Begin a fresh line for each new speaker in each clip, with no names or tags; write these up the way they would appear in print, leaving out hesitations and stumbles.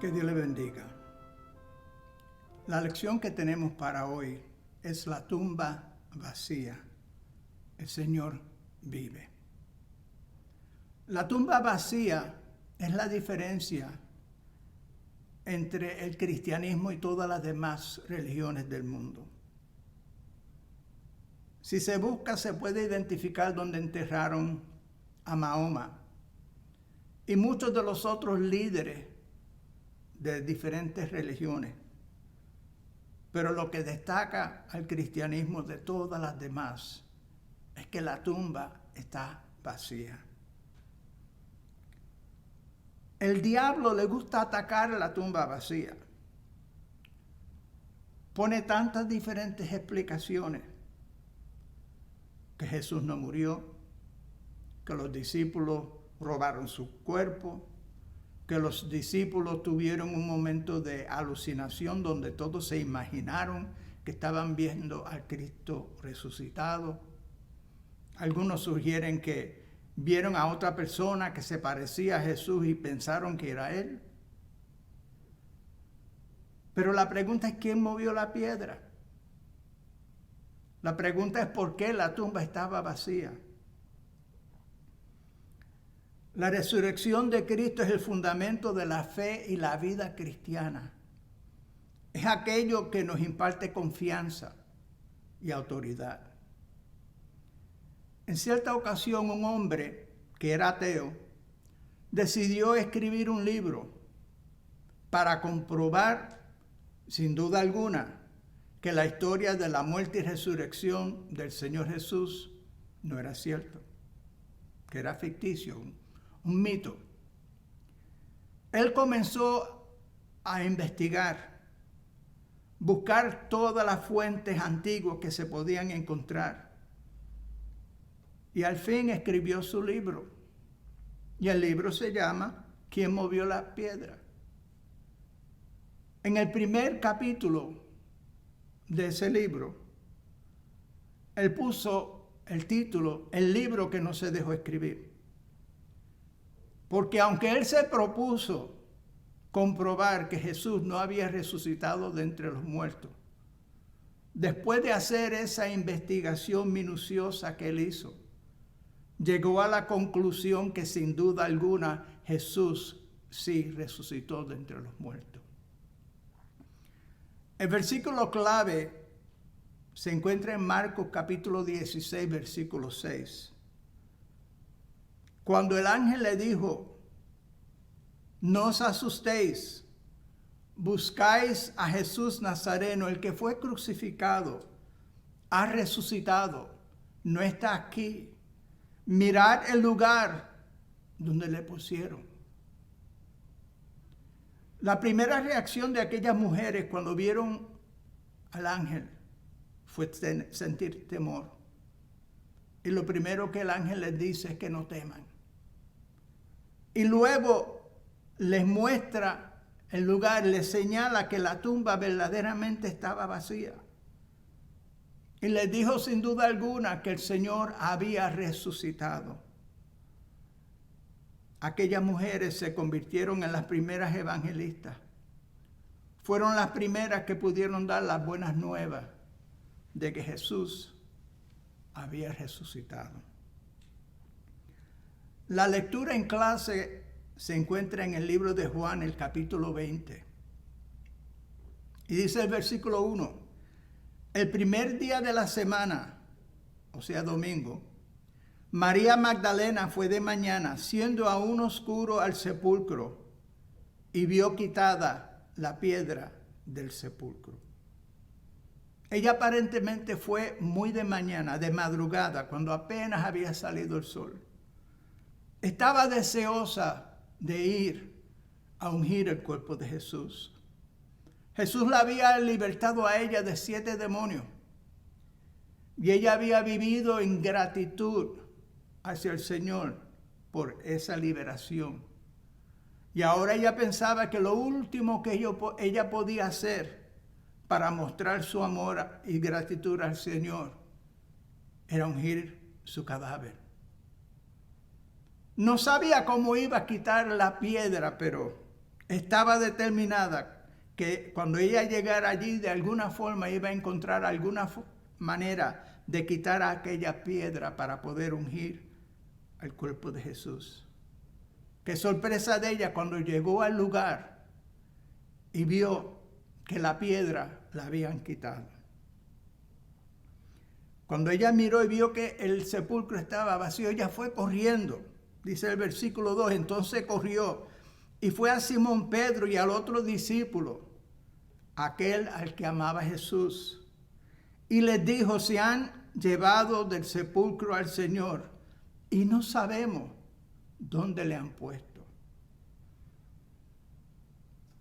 Que Dios le bendiga. La lección que tenemos para hoy es la tumba vacía. El Señor vive. La tumba vacía es la diferencia entre el cristianismo y todas las demás religiones del mundo. Si se busca, se puede identificar dónde enterraron a Mahoma y muchos de los otros líderes de diferentes religiones. Pero lo que destaca al cristianismo de todas las demás es que la tumba está vacía. El diablo le gusta atacar la tumba vacía. Pone tantas diferentes explicaciones. Que Jesús no murió, que los discípulos robaron su cuerpo, que los discípulos tuvieron un momento de alucinación donde todos se imaginaron que estaban viendo al Cristo resucitado. Algunos sugieren que vieron a otra persona que se parecía a Jesús y pensaron que era Él. Pero la pregunta es ¿quién movió la piedra? La pregunta es ¿por qué la tumba estaba vacía? La resurrección de Cristo es el fundamento de la fe y la vida cristiana. Es aquello que nos imparte confianza y autoridad. En cierta ocasión, un hombre que era ateo decidió escribir un libro para comprobar, sin duda alguna, que la historia de la muerte y resurrección del Señor Jesús no era cierto, que era ficticio, un mito. Él comenzó a investigar, buscar todas las fuentes antiguas que se podían encontrar. Y al fin escribió su libro. Y el libro se llama ¿Quién movió la piedra? En el primer capítulo de ese libro, él puso el título, El libro que no se dejó escribir. Porque aunque él se propuso comprobar que Jesús no había resucitado de entre los muertos, después de hacer esa investigación minuciosa que él hizo, llegó a la conclusión que sin duda alguna Jesús sí resucitó de entre los muertos. El versículo clave se encuentra en Marcos capítulo 16, versículo 6. Cuando el ángel le dijo, no os asustéis, buscáis a Jesús Nazareno, el que fue crucificado, ha resucitado, no está aquí. Mirad el lugar donde le pusieron. La primera reacción de aquellas mujeres cuando vieron al ángel fue sentir temor. Y lo primero que el ángel les dice es que no teman. Y luego les muestra el lugar, les señala que la tumba verdaderamente estaba vacía. Y les dijo sin duda alguna que el Señor había resucitado. Aquellas mujeres se convirtieron en las primeras evangelistas. Fueron las primeras que pudieron dar las buenas nuevas de que Jesús había resucitado. La lectura en clase se encuentra en el libro de Juan, el capítulo 20. Y dice el versículo 1, el primer día de la semana, o sea, domingo, María Magdalena fue de mañana, siendo aún oscuro, al sepulcro y vio quitada la piedra del sepulcro. Ella aparentemente fue muy de mañana, de madrugada, cuando apenas había salido el sol. Estaba deseosa de ir a ungir el cuerpo de Jesús. Jesús la había libertado a ella de 7 demonios. Y ella había vivido en gratitud hacia el Señor por esa liberación. Y ahora ella pensaba que lo último que ella podía hacer para mostrar su amor y gratitud al Señor era ungir su cadáver. No sabía cómo iba a quitar la piedra, pero estaba determinada que cuando ella llegara allí, de alguna forma iba a encontrar alguna manera de quitar aquella piedra para poder ungir al cuerpo de Jesús. Qué sorpresa de ella cuando llegó al lugar y vio que la piedra la habían quitado. Cuando ella miró y vio que el sepulcro estaba vacío, ella fue corriendo. Dice el versículo 2, entonces corrió y fue a Simón Pedro y al otro discípulo, aquel al que amaba Jesús, y les dijo, se han llevado del sepulcro al Señor y no sabemos dónde le han puesto.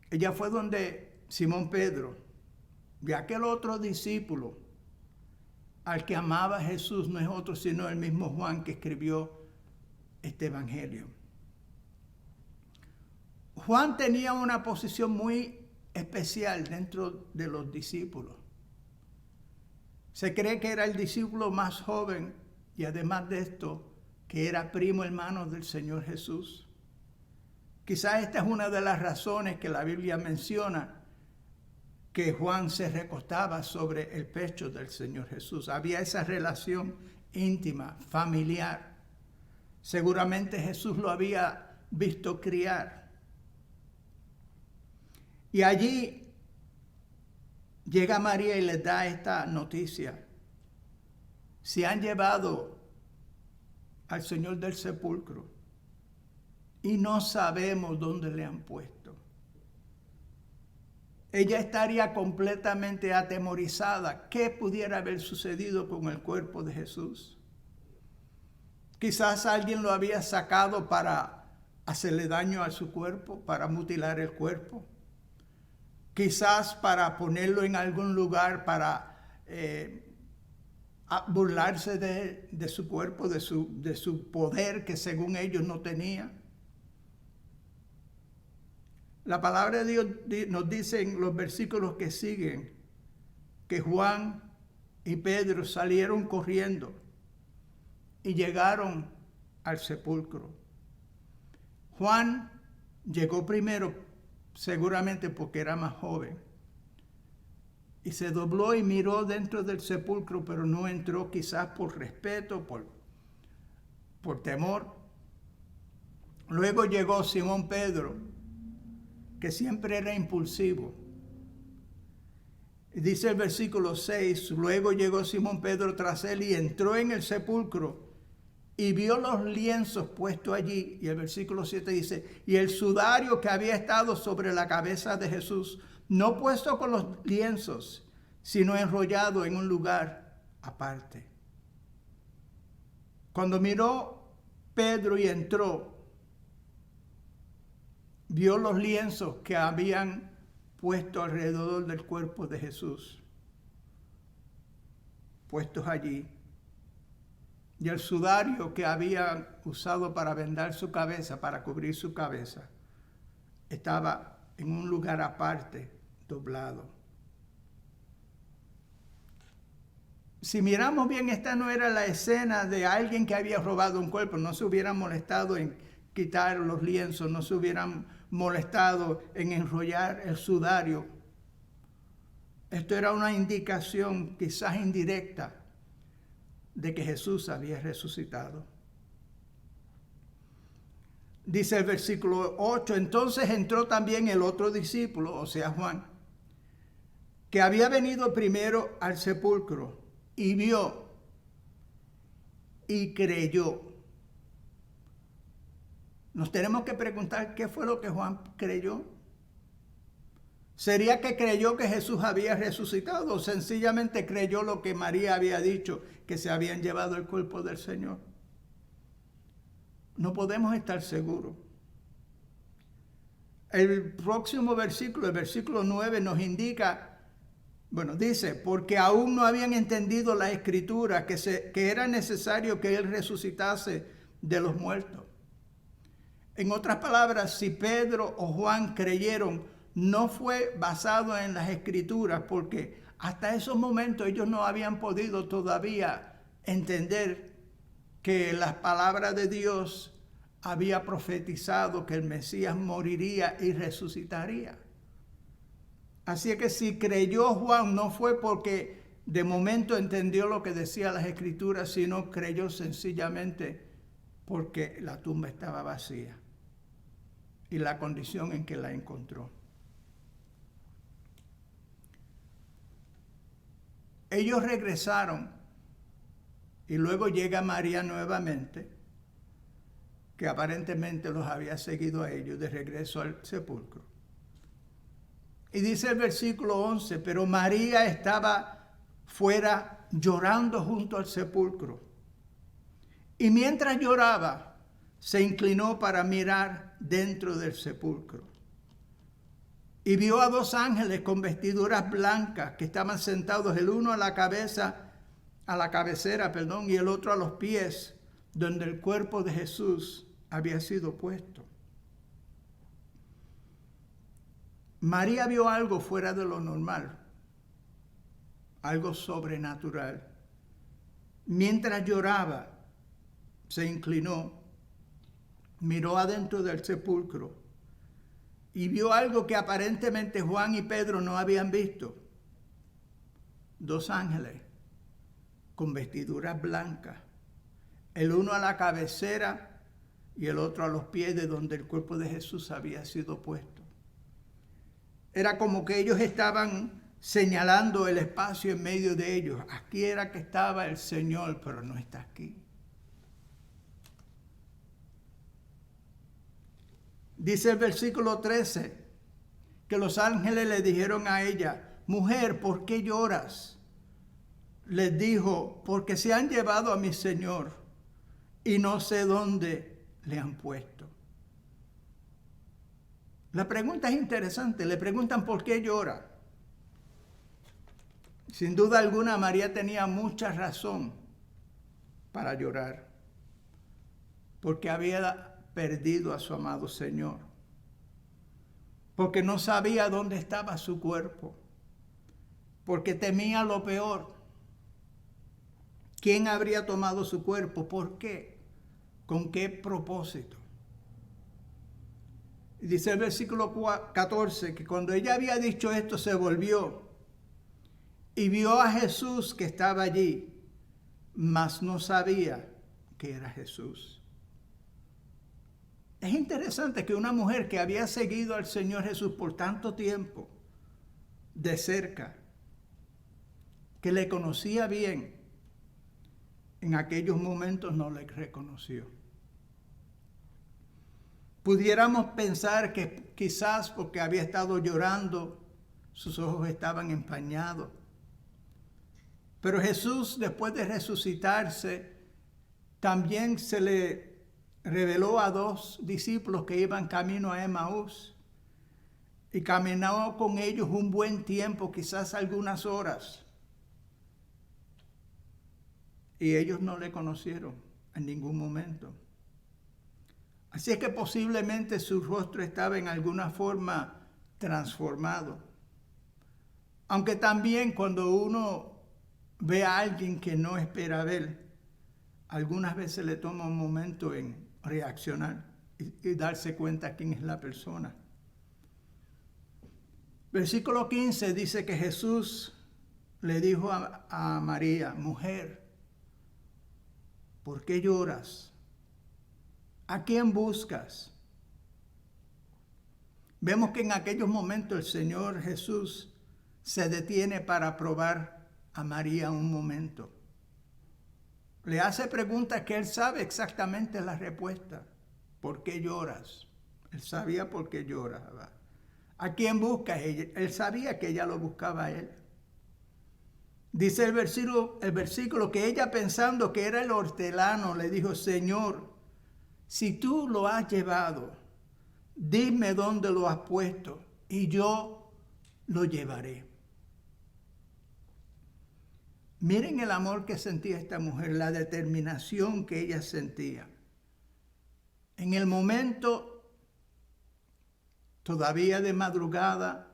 Ella fue donde Simón Pedro y aquel otro discípulo al que amaba Jesús, no es otro sino el mismo Juan que escribió este evangelio. Juan tenía una posición muy especial dentro de los discípulos. Se cree que era el discípulo más joven y además de esto, que era primo hermano del Señor Jesús. Quizás esta es una de las razones que la Biblia menciona que Juan se recostaba sobre el pecho del Señor Jesús. Había esa relación íntima, familiar. Seguramente Jesús lo había visto criar. Y allí llega María y les da esta noticia. Se han llevado al Señor del sepulcro y no sabemos dónde le han puesto. Ella estaría completamente atemorizada. ¿Qué pudiera haber sucedido con el cuerpo de Jesús? Quizás alguien lo había sacado para hacerle daño a su cuerpo, para mutilar el cuerpo. Quizás para ponerlo en algún lugar para burlarse de su cuerpo, de su poder que según ellos no tenía. La palabra de Dios nos dice en los versículos que siguen que Juan y Pedro salieron corriendo y llegaron al sepulcro. Juan llegó primero, seguramente porque era más joven, y se dobló y miró dentro del sepulcro, pero no entró, quizás por respeto, por temor. Luego llegó Simón Pedro, que siempre era impulsivo. Dice el versículo 6, luego llegó Simón Pedro tras él y entró en el sepulcro y vio los lienzos puestos allí. Y el versículo 7 dice, y el sudario que había estado sobre la cabeza de Jesús, no puesto con los lienzos, sino enrollado en un lugar aparte. Cuando miró Pedro y entró, vio los lienzos que habían puesto alrededor del cuerpo de Jesús, puestos allí, y el sudario que habían usado para vendar su cabeza, para cubrir su cabeza, estaba en un lugar aparte, doblado. Si miramos bien, esta no era la escena de alguien que había robado un cuerpo. No se hubieran molestado en quitar los lienzos, no se hubieran molestado en enrollar el sudario. Esto era una indicación quizás indirecta de que Jesús había resucitado. Dice el versículo 8, entonces entró también el otro discípulo, o sea Juan, que había venido primero al sepulcro y vio y creyó. Nos tenemos que preguntar qué fue lo que Juan creyó. ¿Sería que creyó que Jesús había resucitado o sencillamente creyó lo que María había dicho, que se habían llevado el cuerpo del Señor? No podemos estar seguros. El próximo versículo, el versículo 9, nos indica, dice, porque aún no habían entendido la Escritura, que era necesario que Él resucitase de los muertos. En otras palabras, si Pedro o Juan creyeron, no fue basado en las Escrituras, porque hasta esos momentos ellos no habían podido todavía entender que las palabras de Dios había profetizado que el Mesías moriría y resucitaría. Así que si creyó Juan, no fue porque de momento entendió lo que decía las Escrituras, sino creyó sencillamente porque la tumba estaba vacía y la condición en que la encontró. Ellos regresaron y luego llega María nuevamente, que aparentemente los había seguido a ellos de regreso al sepulcro. Y dice el versículo 11, pero María estaba fuera llorando junto al sepulcro. Y mientras lloraba, se inclinó para mirar dentro del sepulcro. Y vio a 2 ángeles con vestiduras blancas que estaban sentados, el uno a la cabecera, y el otro a los pies, donde el cuerpo de Jesús había sido puesto. María vio algo fuera de lo normal, algo sobrenatural. Mientras lloraba, se inclinó, miró adentro del sepulcro y vio algo que aparentemente Juan y Pedro no habían visto. 2 ángeles con vestiduras blancas, el uno a la cabecera y el otro a los pies de donde el cuerpo de Jesús había sido puesto. Era como que ellos estaban señalando el espacio en medio de ellos. Aquí era que estaba el Señor, pero no está aquí. Dice el versículo 13 que los ángeles le dijeron a ella, mujer, ¿por qué lloras? Les dijo, porque se han llevado a mi Señor y no sé dónde le han puesto. La pregunta es interesante. Le preguntan por qué llora. Sin duda alguna, María tenía mucha razón para llorar, porque había perdido a su amado Señor, porque no sabía dónde estaba su cuerpo, porque temía lo peor. ¿Quién habría tomado su cuerpo? ¿Por qué? ¿Con qué propósito? Y dice el versículo 14 que cuando ella había dicho esto, se volvió y vio a Jesús que estaba allí, mas no sabía que era Jesús. Es interesante que una mujer que había seguido al Señor Jesús por tanto tiempo, de cerca, que le conocía bien, en aquellos momentos no le reconoció. Pudiéramos pensar que quizás porque había estado llorando, sus ojos estaban empañados. Pero Jesús, después de resucitarse, también se le reveló a 2 discípulos que iban camino a Emaús. Y caminó con ellos un buen tiempo, quizás algunas horas. Y ellos no le conocieron en ningún momento. Así es que posiblemente su rostro estaba en alguna forma transformado. Aunque también cuando uno ve a alguien que no espera ver, algunas veces le toma un momento en reaccionar y darse cuenta quién es la persona. Versículo 15 dice que Jesús le dijo a María, mujer, ¿por qué lloras? ¿A quién buscas? Vemos que en aquellos momentos el Señor Jesús se detiene para probar a María un momento. Le hace preguntas que él sabe exactamente la respuesta. ¿Por qué lloras? Él sabía por qué lloraba. ¿A quién buscas? Él sabía que ella lo buscaba a él. Dice el versículo que ella, pensando que era el hortelano, le dijo, Señor, si tú lo has llevado, dime dónde lo has puesto y yo lo llevaré. Miren el amor que sentía esta mujer, la determinación que ella sentía. En el momento, todavía de madrugada,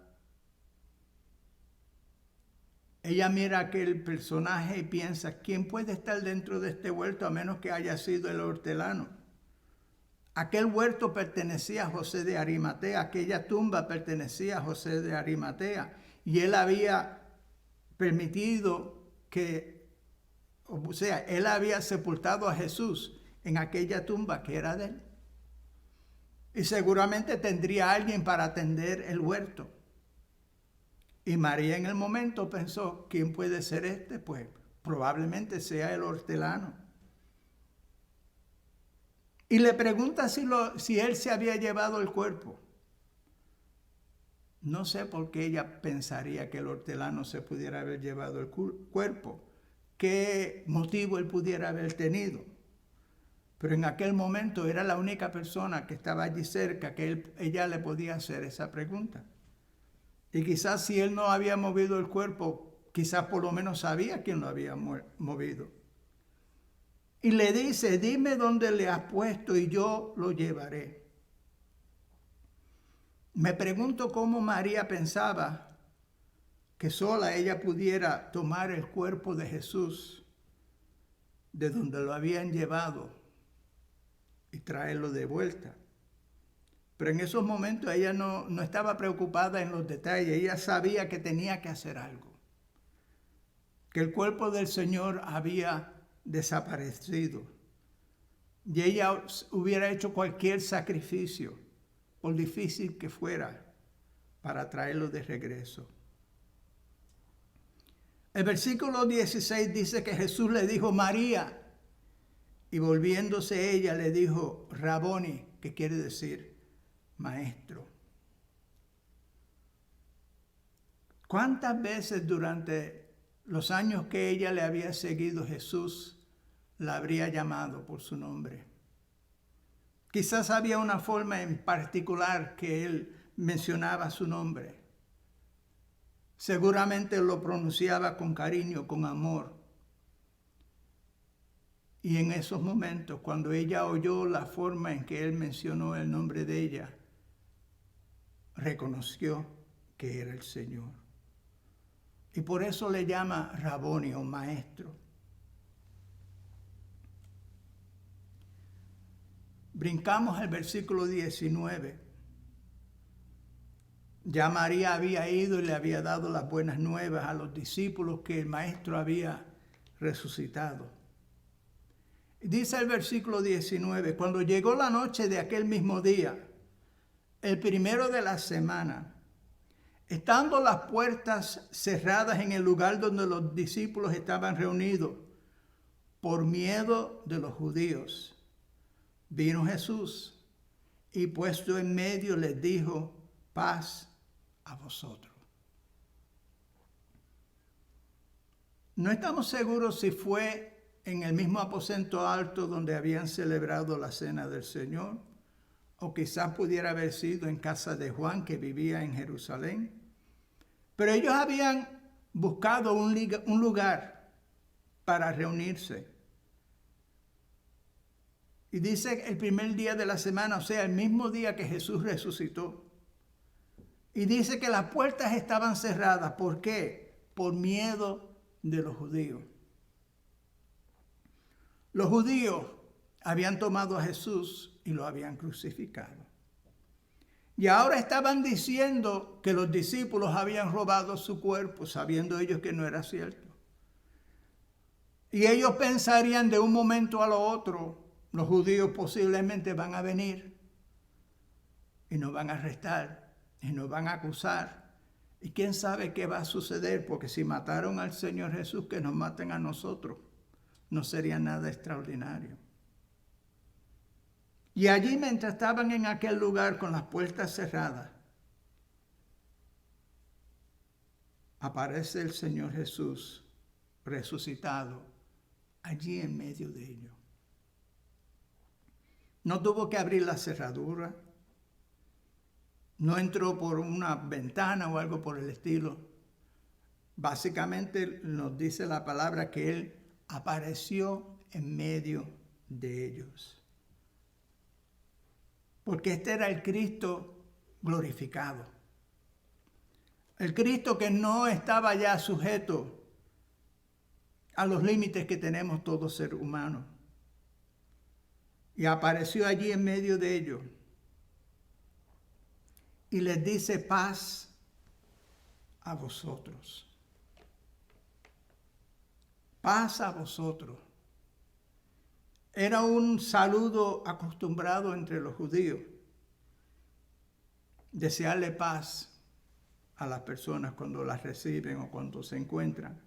ella mira a aquel personaje y piensa, ¿quién puede estar dentro de este huerto a menos que haya sido el hortelano? Aquel huerto pertenecía a José de Arimatea, aquella tumba pertenecía a José de Arimatea, y él había permitido que, o sea, él había sepultado a Jesús en aquella tumba que era de él. Y seguramente tendría alguien para atender el huerto. Y María en el momento pensó, ¿quién puede ser este? Pues probablemente sea el hortelano. Y le pregunta si él se había llevado el cuerpo. No sé por qué ella pensaría que el hortelano se pudiera haber llevado el cuerpo. ¿Qué motivo él pudiera haber tenido? Pero en aquel momento era la única persona que estaba allí cerca que ella le podía hacer esa pregunta. Y quizás si él no había movido el cuerpo, quizás por lo menos sabía quién lo había movido. Y le dice, dime dónde le has puesto y yo lo llevaré. Me pregunto cómo María pensaba que sola ella pudiera tomar el cuerpo de Jesús de donde lo habían llevado y traerlo de vuelta. Pero en esos momentos ella no estaba preocupada en los detalles, ella sabía que tenía que hacer algo, que el cuerpo del Señor había desaparecido y ella hubiera hecho cualquier sacrificio, por difícil que fuera, para traerlo de regreso. El versículo 16 dice que Jesús le dijo María, y volviéndose ella le dijo Raboni, que quiere decir maestro. ¿Cuántas veces durante los años que ella le había seguido Jesús la habría llamado por su nombre? Quizás había una forma en particular que él mencionaba su nombre. Seguramente lo pronunciaba con cariño, con amor. Y en esos momentos, cuando ella oyó la forma en que él mencionó el nombre de ella, reconoció que era el Señor. Y por eso le llama Raboni o maestro. Brincamos al versículo 19. Ya María había ido y le había dado las buenas nuevas a los discípulos que el maestro había resucitado. Dice el versículo 19, cuando llegó la noche de aquel mismo día, el primero de la semana, estando las puertas cerradas en el lugar donde los discípulos estaban reunidos, por miedo de los judíos, vino Jesús y puesto en medio les dijo, paz a vosotros. No estamos seguros si fue en el mismo aposento alto donde habían celebrado la cena del Señor, o quizás pudiera haber sido en casa de Juan, que vivía en Jerusalén. Pero ellos habían buscado un lugar para reunirse. Y dice el primer día de la semana, o sea, el mismo día que Jesús resucitó. Y dice que las puertas estaban cerradas. ¿Por qué? Por miedo de los judíos. Los judíos habían tomado a Jesús y lo habían crucificado. Y ahora estaban diciendo que los discípulos habían robado su cuerpo, sabiendo ellos que no era cierto. Y ellos pensarían de un momento al otro, los judíos posiblemente van a venir y nos van a arrestar y nos van a acusar. Y quién sabe qué va a suceder, porque si mataron al Señor Jesús, que nos maten a nosotros. No sería nada extraordinario. Y allí, mientras estaban en aquel lugar con las puertas cerradas, aparece el Señor Jesús resucitado allí en medio de ellos. No tuvo que abrir la cerradura, no entró por una ventana o algo por el estilo. Básicamente nos dice la palabra que Él apareció en medio de ellos. Porque este era el Cristo glorificado. El Cristo que no estaba ya sujeto a los límites que tenemos todo ser humano. y apareció allí en medio de ellos y les dice: paz a vosotros. Paz a vosotros. Era un saludo acostumbrado entre los judíos. Desearle paz a las personas cuando las reciben o cuando se encuentran.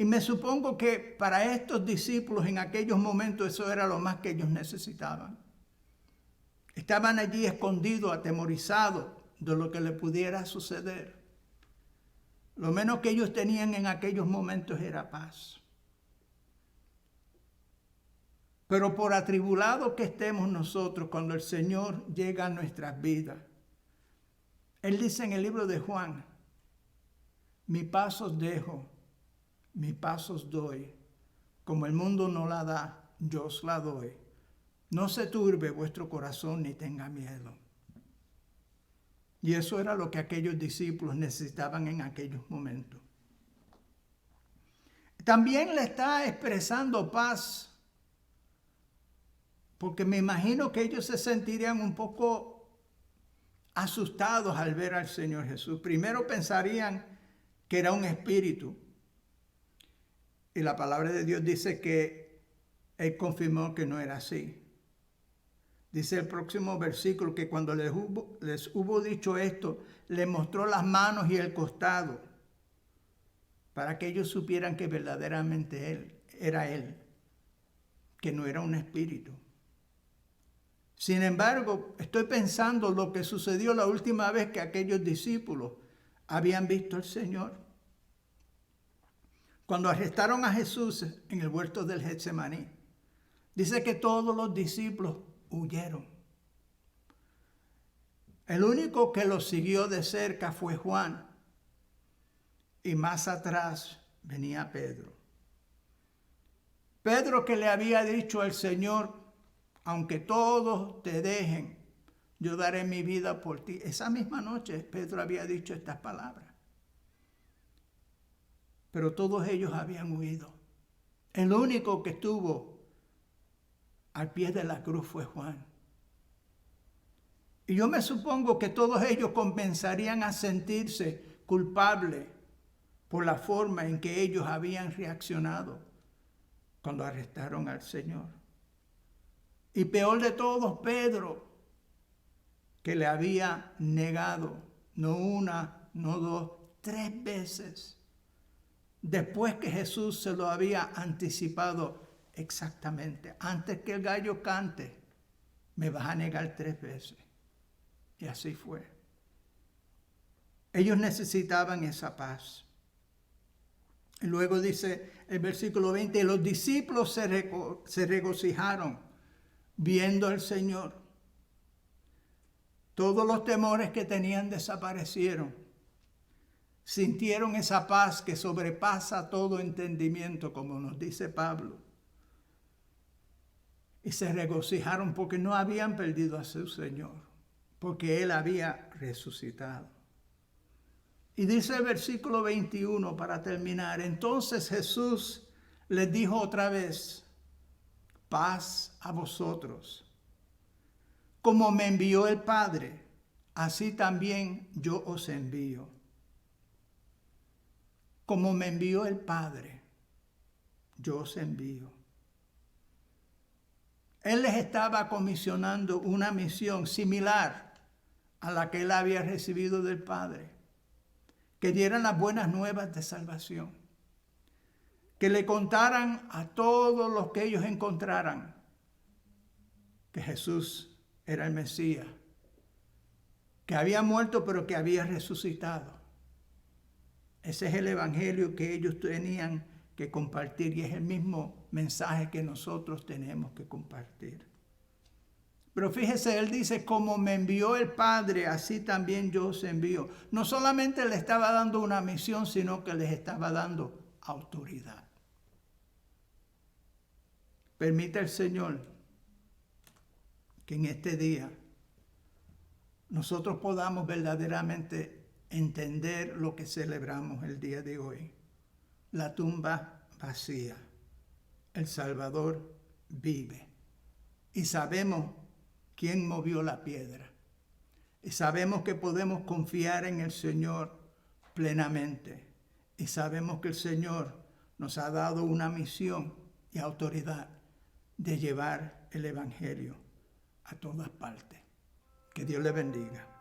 Y me supongo que para estos discípulos en aquellos momentos eso era lo más que ellos necesitaban. Estaban allí escondidos, atemorizados de lo que le pudiera suceder. Lo menos que ellos tenían en aquellos momentos era paz. Pero por atribulados que estemos nosotros cuando el Señor llega a nuestras vidas, Él dice en el libro de Juan: mi paz os dejo, mi paz os doy, como el mundo no la da, yo os la doy. No se turbe vuestro corazón ni tenga miedo. Y eso era lo que aquellos discípulos necesitaban en aquellos momentos. También le está expresando paz, porque me imagino que ellos se sentirían un poco asustados al ver al Señor Jesús. Primero pensarían que era un espíritu. Y la palabra de Dios dice que Él confirmó que no era así. Dice el próximo versículo que cuando les hubo dicho esto, le mostró las manos y el costado, para que ellos supieran que verdaderamente Él era Él, que no era un espíritu. Sin embargo, estoy pensando lo que sucedió la última vez que aquellos discípulos habían visto al Señor. Cuando arrestaron a Jesús en el huerto del Getsemaní, dice que todos los discípulos huyeron. El único que los siguió de cerca fue Juan, y más atrás venía Pedro. Pedro, que le había dicho al Señor: aunque todos te dejen, yo daré mi vida por ti. Esa misma noche Pedro había dicho estas palabras. Pero todos ellos habían huido. El único que estuvo al pie de la cruz fue Juan. Y yo me supongo que todos ellos comenzarían a sentirse culpables por la forma en que ellos habían reaccionado cuando arrestaron al Señor. Y peor de todos, Pedro, que le había negado, no una, no dos, 3 veces, después que Jesús se lo había anticipado exactamente: antes que el gallo cante, me vas a negar 3 veces. Y así fue. Ellos necesitaban esa paz. Y luego dice el versículo 20: los discípulos se regocijaron viendo al Señor. Todos los temores que tenían desaparecieron. Sintieron esa paz que sobrepasa todo entendimiento, como nos dice Pablo. Y se regocijaron porque no habían perdido a su Señor, porque Él había resucitado. Y dice el versículo 21 para terminar: entonces Jesús les dijo otra vez: paz a vosotros. Como me envió el Padre, así también yo os envío. Como me envió el Padre, yo os envío. Él les estaba comisionando una misión similar a la que Él había recibido del Padre. Que dieran las buenas nuevas de salvación. Que le contaran a todos los que ellos encontraran que Jesús era el Mesías, que había muerto pero que había resucitado. Ese es el evangelio que ellos tenían que compartir y es el mismo mensaje que nosotros tenemos que compartir. Pero fíjese, Él dice: como me envió el Padre, así también yo os envío. No solamente le estaba dando una misión, sino que les estaba dando autoridad. Permita el Señor que en este día nosotros podamos verdaderamente entender lo que celebramos el día de hoy. La tumba vacía. El Salvador vive. y sabemos quién movió la piedra. Y sabemos que podemos confiar en el Señor plenamente. Y sabemos que el Señor nos ha dado una misión y autoridad de llevar el Evangelio a todas partes. Que Dios le bendiga.